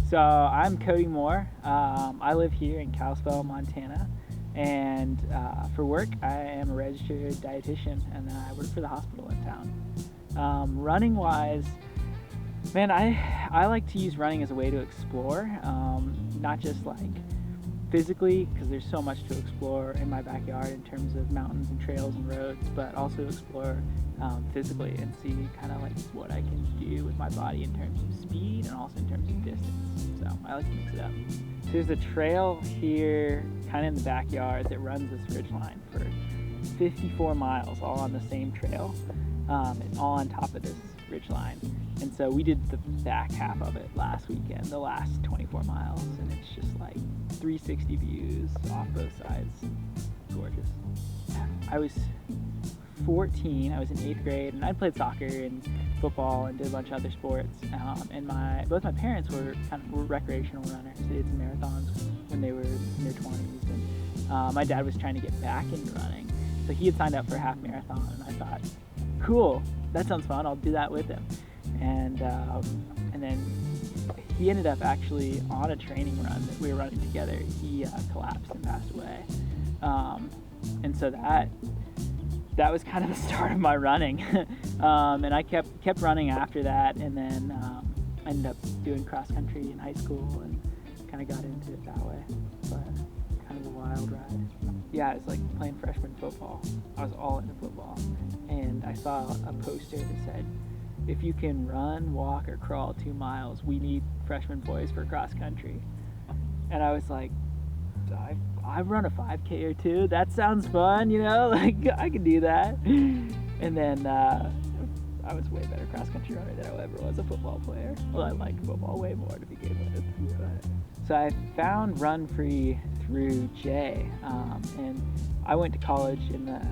So I'm Cody Moore. I live here in Kalispell, Montana, and for work I am a registered dietitian, and I work for the hospital in town. Running wise, man, I like to use running as a way to explore, not just like physically, because there's so much to explore in my backyard in terms of mountains and trails and roads, but also explore physically and see kind of like what I can do with my body in terms of speed and also in terms of distance. So I like to mix it up. So there's a trail here kind of in the backyard that runs this ridgeline for 54 miles all on the same trail, and all on top of this ridgeline. And so we did the back half of it last weekend, the last 24 miles, and it's just like 360 views off both sides. Gorgeous. I was 14, I was in 8th grade, and I played soccer and football and did a bunch of other sports. And both my parents were recreational runners. They did some marathons when they were in their 20s. And my dad was trying to get back into running. So he had signed up for a half marathon, and I thought, cool, that sounds fun, I'll do that with him. And then he ended up actually on a training run that we were running together. He collapsed and passed away. And so that was kind of the start of my running. And I kept running after that, and then I ended up doing cross country in high school and kind of got into it that way. But kind of a wild ride. Yeah, it was like playing freshman football. I was all into football, and I saw a poster that said, if you can run, walk, or crawl 2 miles, we need freshman boys for cross country. And I was like, I run a 5K or 2. That sounds fun, you know, like I could do that. And then I was way better cross country runner than I ever was a football player. Well, I liked football way more to begin with. But. So I found Run Free through Jay, and I went to college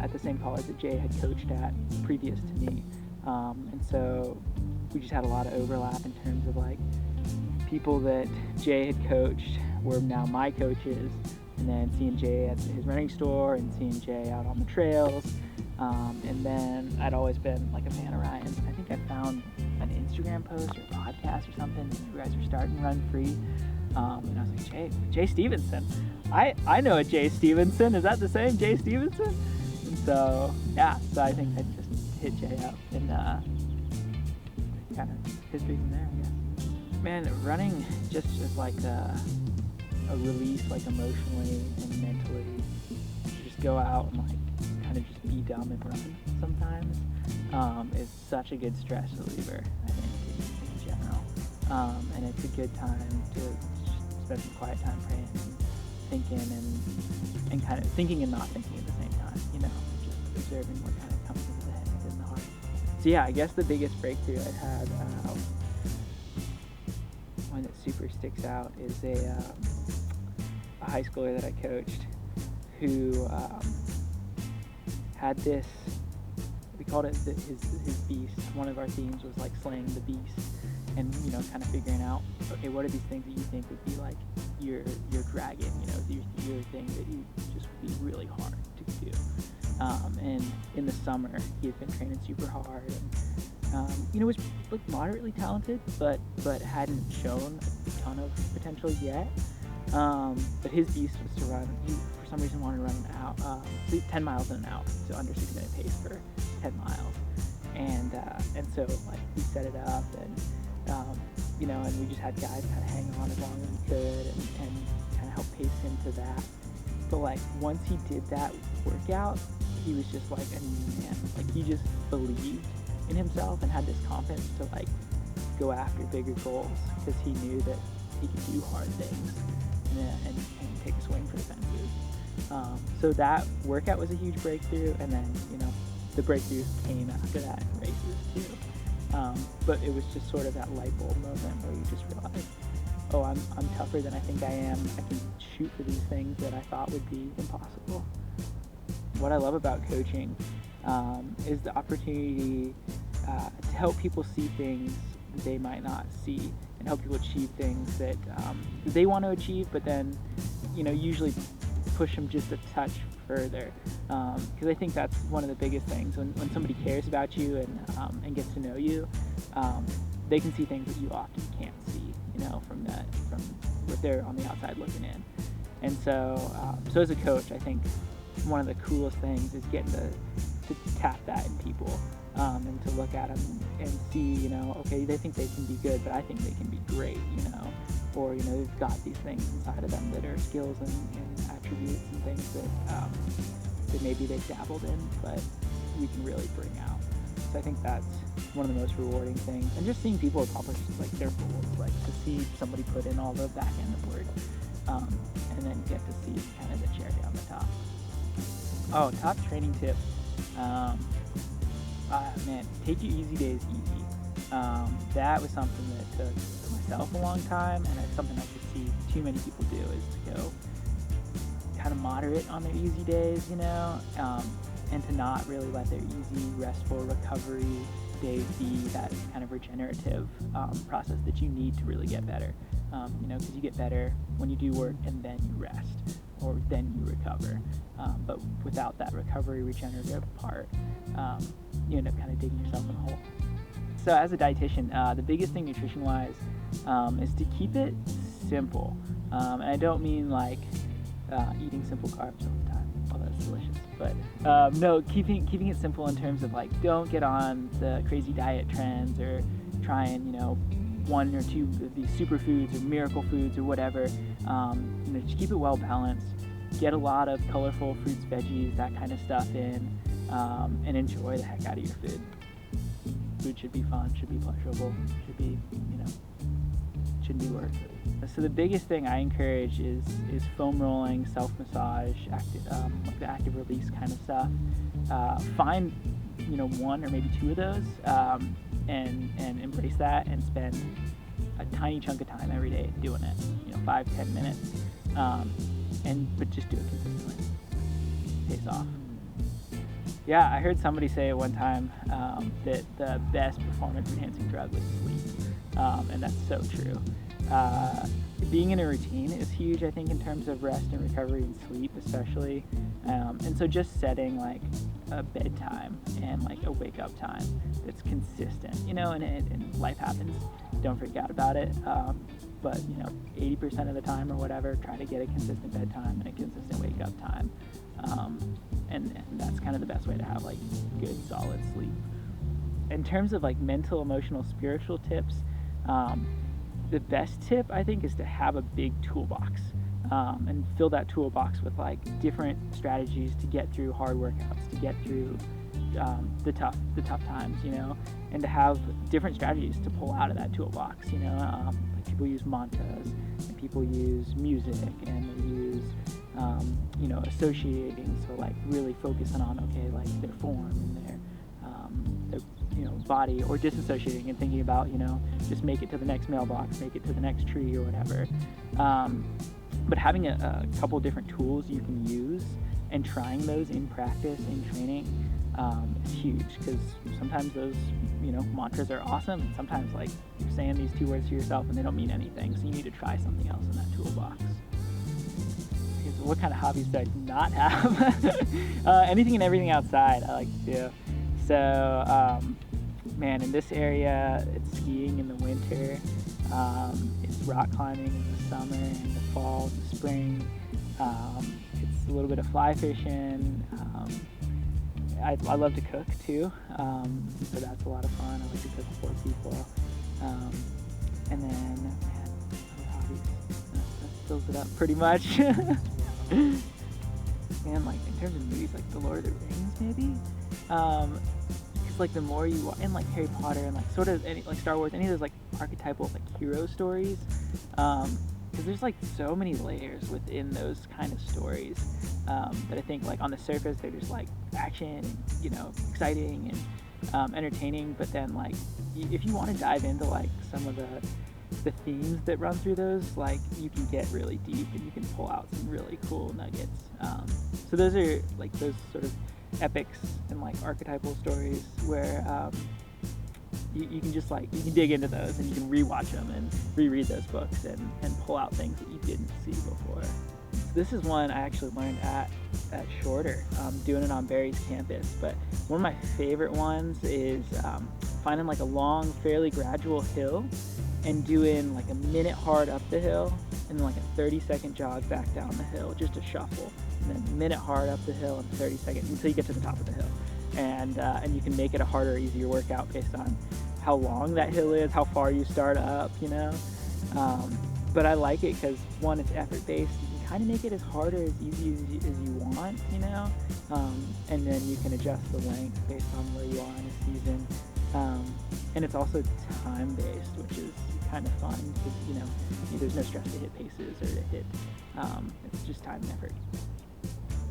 at the same college that Jay had coached at previous to me. And so we just had a lot of overlap in terms of like people that Jay had coached were now my coaches, and then seeing Jay at his running store and seeing Jay out on the trails. And then I'd always been like a fan of Ryan's. I think I found an Instagram post or podcast or something that you guys were starting Run Free. And I was like, Jay Stevenson. I know a Jay Stevenson. Is that the same Jay Stevenson? And so, yeah, so I think I just hit Jay up, and kind of history from there, I guess. Man, running just is like a release, like emotionally and mentally. You just go out and like kind of just be dumb and run sometimes. Is such a good stress reliever, I think, in general. And it's a good time to just spend some quiet time praying and thinking and kind of thinking and not thinking at the same time, you know, just observing what kind of comes into the head and the heart. So yeah, I guess the biggest breakthrough I had, one that super sticks out, is a high schooler that I coached who had this, we called it his beast. One of our themes was like slaying the beast, and you know, kind of figuring out, okay, what are these things that you think would be like your dragon, you know, your thing that you just would be really hard to do. And in the summer he had been training super hard, and you know, was like moderately talented, but hadn't shown a ton of potential yet. But his beast was to run. He for some reason wanted to run an out, 10 miles in an out, so under 6-minute pace for 10 miles. And so like we set it up, and you know, and we just had guys kind of hang on as long as we could, and kind of help pace him to that. But like once he did that workout, he was just like a new man. Like he just believed in himself and had this confidence to like go after bigger goals, because he knew that he could do hard things and take a swing for the fences. So that workout was a huge breakthrough, and then, you know, the breakthroughs came after that in races too. But it was just sort of that light bulb moment where you just realize, oh, I'm tougher than I think I am. I can shoot for these things that I thought would be impossible. What I love about coaching is the opportunity to help people see things that they might not see, and help people achieve things that they want to achieve, but then, you know, usually push them just a touch further. Because I think that's one of the biggest things when somebody cares about you and gets to know you. they can see things that you often can't see, from what they're on the outside looking in. And so as a coach, I think one of the coolest things is getting to tap that in people, and to look at them and see, okay, they think they can be good, but I think they can be great, or, they've got these things inside of them that are skills and attributes and things that maybe they've dabbled in, but we can really bring out. So I think that's one of the most rewarding things. And just seeing people accomplish like their goals, like to see somebody put in all the back end of work, and then get to see kind of the cherry on the top. Oh, top training tip. Man, take your easy days easy. That was something that took myself a long time, and it's something I could see too many people do, is to go kind of moderate on their easy days, and to not really let their easy, restful recovery days be that kind of regenerative process that you need to really get better. Because you get better when you do work and then you rest, or then you recover. But without that recovery, regenerative part, you end up kind of digging yourself in a hole. So as a dietitian, the biggest thing nutrition-wise is to keep it simple. And I don't mean like eating simple carbs all the time, although that's delicious. But no, keeping it simple in terms of like, don't get on the crazy diet trends or try and, one or two of these superfoods or miracle foods or whatever. Just keep it well balanced. Get a lot of colorful fruits, veggies, that kind of stuff in, and enjoy the heck out of your food. Food should be fun, should be pleasurable, should be, shouldn't be work. So the biggest thing I encourage is foam rolling, self-massage, like the active release kind of stuff. Find, one or maybe two of those, and embrace that and spend a tiny chunk of time every day doing it, 5-10 minutes, but just do it consistently. Pays off. Yeah, I heard somebody say at one time that the best performance-enhancing drug was sleep, and that's so true. Being in a routine is huge, I think, in terms of rest and recovery and sleep especially. And so just setting like a bedtime and like a wake-up time that's consistent, and life happens. Don't freak out about it. But 80% of the time or whatever, try to get a consistent bedtime and a consistent wake-up time. And that's kind of the best way to have like good, solid sleep. In terms of like mental, emotional, spiritual tips, the best tip I think is to have a big toolbox, and fill that toolbox with like different strategies to get through hard workouts, to get through the tough times, and to have different strategies to pull out of that toolbox. Like people use mantras, and people use music, and they use associating, so like really focusing on like their form and their body, or disassociating and thinking about just make it to the next mailbox, make it to the next tree or whatever. But having a couple different tools you can use and trying those in practice, in training, is huge, because sometimes those mantras are awesome, and sometimes like you're saying these two words to yourself and they don't mean anything, so you need to try something else in that toolbox. What kind of hobbies do I not have? Anything and everything outside I like to do. So, in this area, it's skiing in the winter, it's rock climbing in the summer and the fall, the spring, it's a little bit of fly fishing. I love to cook too, so that's a lot of fun. I like to cook for people. And then, other hobbies, that fills it up pretty much. And like in terms of movies, like The Lord of the Rings, maybe, because like the more you watch, and like Harry Potter, and like sort of any, like Star Wars, any of those like archetypal like hero stories, because there's like so many layers within those kind of stories, that I think like on the surface they're just like action, exciting and entertaining, but then like if you want to dive into like some of the themes that run through those, like you can get really deep and you can pull out some really cool nuggets. So those are like those sort of epics and like archetypal stories where you can just like, you can dig into those and you can rewatch them and reread those books and pull out things that you didn't see before. this is one I actually learned at Shorter, doing it on Barry's campus. But one of my favorite ones is finding like a long, fairly gradual hill and doing like a minute hard up the hill and then like a 30-second jog back down the hill, just a shuffle, and then a minute hard up the hill and 30 seconds until you get to the top of the hill. And you can make it a harder or easier workout based on how long that hill is, how far you start up, you know. But I like it because, one, it's effort-based. You can kind of make it as hard or as easy as you want, you know. And then you can adjust the length based on where you are in the season. And it's also time-based, which is kind of fun because, you know, there's no stress to hit paces or to hit. It's just time and effort.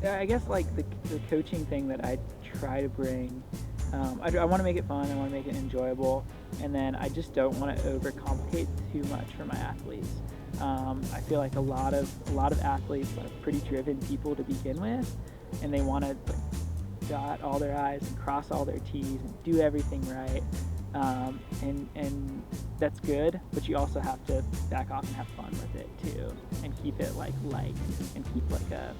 I guess like the coaching thing that I try to bring, I want to make it fun, I want to make it enjoyable, and then I just don't want to overcomplicate too much for my athletes. I feel like a lot of athletes are pretty driven people to begin with, and they want to like, dot all their I's and cross all their T's and do everything right. And that's good, but you also have to back off and have fun with it too, and keep it like light, and keep like a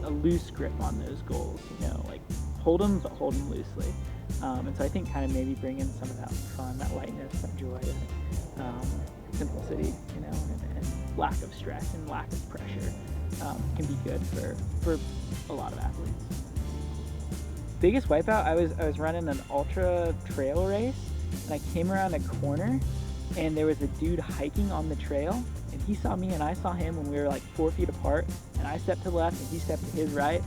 loose grip on those goals, you know, like hold them, but hold them loosely. And so I think kind of maybe bring in some of that fun, that lightness, that joy, that simplicity, you know, and lack of stress and lack of pressure can be good for a lot of athletes. Biggest wipeout, I was running an ultra trail race, and I came around a corner, and there was a dude hiking on the trail, and he saw me and I saw him when we were like 4 feet apart, and I stepped to the left and he stepped to his right.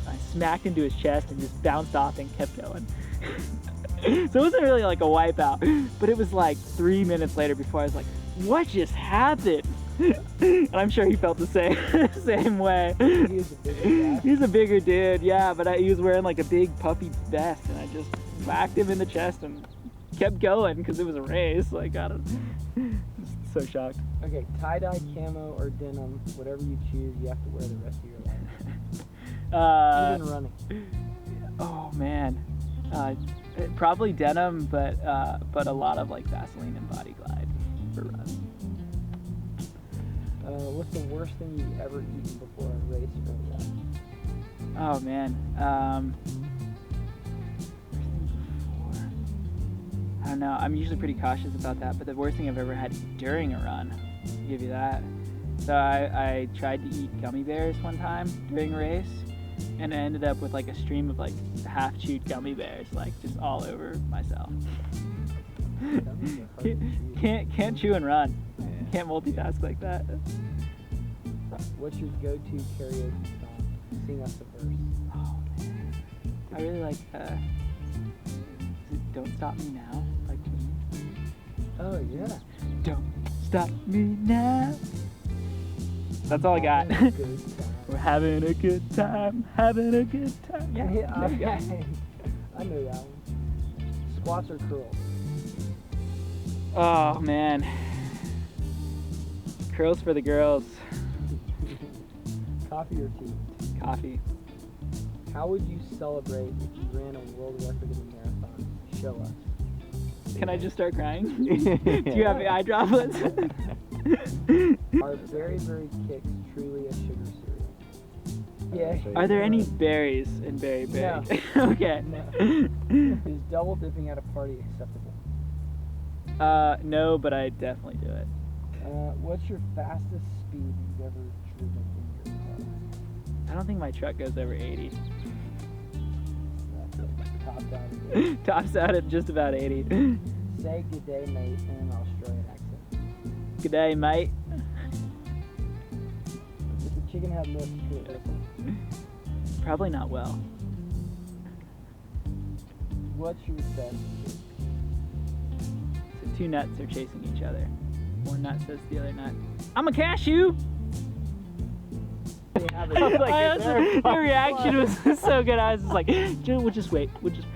I smacked into his chest and just bounced off and kept going. So it wasn't really like a wipeout, but it was like 3 minutes later before I was like, what just happened? And I'm sure he felt the same way. He was a bigger guy. He's a bigger dude, yeah, but he was wearing like a big puffy vest, and I just whacked him in the chest and kept going because it was a race. Like, I don't, so shocked. Okay, tie-dye, camo, or denim, whatever you choose, you have to wear the rest of your life. Even running. Oh man, probably denim, but a lot of like Vaseline and Body Glide for runs. What's the worst thing you've ever eaten before a race or a run? Oh man, I don't know. I'm usually pretty cautious about that, but the worst thing I've ever had during a run, I'll give you that. So I tried to eat gummy bears one time during a race, and I ended up with like a stream of like half-chewed gummy bears, like just all over myself. Can't chew and run. Yeah. Can't multitask like that. What's your go-to karaoke song? Sing us a verse. Oh man, I really like. Is it "Don't Stop Me Now" by Queen? Oh yeah. Don't stop me now. That's all I got. We're having a good time, having a good time. Yeah, I know that one. Squats or curls? Oh man, curls for the girls. Coffee or tea? Coffee. How would you celebrate if you ran a world record in a marathon? Show us. Can I just start crying? Do you have eye droplets? Are berry kicks truly a sugar cereal? Yeah. Are there any berries in berry? No. Okay. No. Is double dipping at a party acceptable? No, but I definitely do it. What's your fastest speed you've ever driven in your car? I don't think my truck goes over 80. That's it. Topped out of it. Tops out at just about 80. Say good day, mate, in an Australian accent. Good day, mate. Does the chicken have milk to it? Probably not well. What's your best trick? So 2 nuts are chasing each other. One nut says to the other nut, "I'm a cashew." Your reaction was so good. I was just like, "We'll just wait. We'll just."